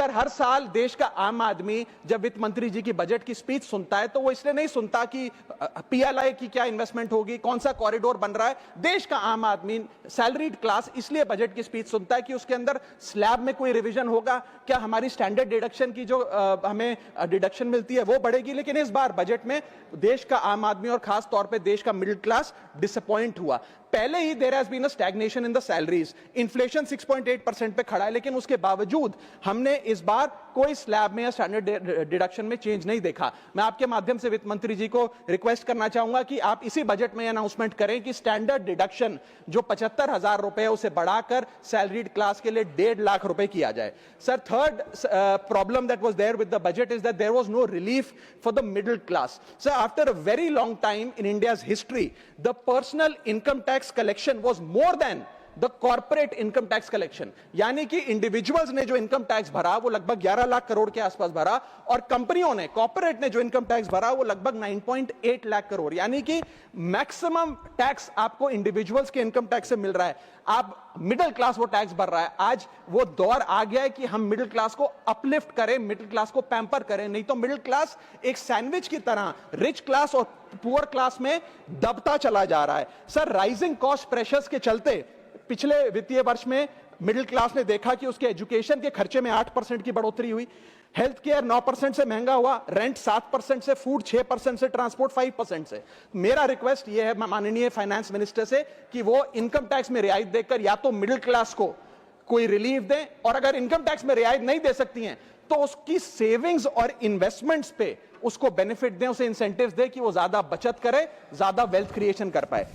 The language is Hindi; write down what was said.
सर हर साल देश का आम आदमी जब वित्त मंत्री जी की बजट की स्पीच सुनता है तो वो इसलिए नहीं सुनता कि पीएलआई की क्या इन्वेस्टमेंट होगी, कौन सा कॉरिडोर बन रहा है। देश का आम आदमी सैलरीड क्लास इसलिए बजट की स्पीच सुनता है कि उसके अंदर स्लैब में कोई रिवीजन होगा, क्या हमारी स्टैंडर्ड डिडक्शन की जो हमें डिडक्शन मिलती है वो बढ़ेगी। लेकिन इस बार बजट में देश का आम आदमी और खास तौर पे देश का मिडिल क्लास डिसअपॉइंट हुआ। पहले ही there has been a stagnation in the salaries, inflation 6.8% पे खड़ा है, लेकिन उसके बावजूद हमने इस बार कोई स्लैब में या स्टैंडर्ड डिडक्शन में चेंज नहीं देखा। मैं आपके माध्यम से वित्त मंत्री जी को रिक्वेस्ट करना चाहूंगा कि आप इसी बजट में अनाउंसमेंट करें कि स्टैंडर्ड डिडक्शन जो 75,000 रुपए है उसे बढ़ाकर सैलरीड क्लास के लिए 1.5 लाख रुपए किया जाए। Sir third problem that was there with the budget is that there was no relief for the middle class. Sir after a very long time in India's history the personal income tax collection was more than the corporate income tax collection, यानी कि इंडिविजुअल्स ने जो इनकम टैक्स भरा वो लगभग 11 लाख करोड़ के आसपास भरा और कंपनियों ने, कॉर्पोरेट ने जो इनकम टैक्स भरा वो लगभग 9.8 लाख करोड़, यानी कि मैक्सिमम टैक्स आपको इंडिविजुअल्स के इनकम टैक्स से मिल रहा है। आप मिडिल क्लास वो टैक्स भर रहा है। आज वो दौर आ गया है कि हम मिडिल क्लास को अपलिफ्ट करें, मिडिल क्लास को पैम्पर करें, नहीं तो मिडिल क्लास एक सैंडविच की तरह रिच क्लास और पुअर क्लास में दबता चला जा रहा है। सर राइजिंग कॉस्ट प्रेशर्स के चलते पिछले वित्तीय वर्ष में मिडिल क्लास ने देखा कि उसके एजुकेशन के खर्चे में 8% की बढ़ोतरी हुई, हेल्थ केयर 9% से महंगा हुआ, रेंट 7% से, फूड 6% से, ट्रांसपोर्ट 5% से। मेरा रिक्वेस्ट यह है माननीय फाइनेंस मिनिस्टर से कि वो इनकम टैक्स में रियायत देकर या तो मिडिल क्लास को कोई रिलीफ दें, और अगर इनकम टैक्स में रियायत नहीं दे सकती हैं तो उसकी सेविंग्स और इन्वेस्टमेंट्स पे उसको बेनिफिट दें, उसे इंसेंटिव्स दें कि वो ज्यादा बचत करे, ज्यादा वेल्थ क्रिएशन कर पाए।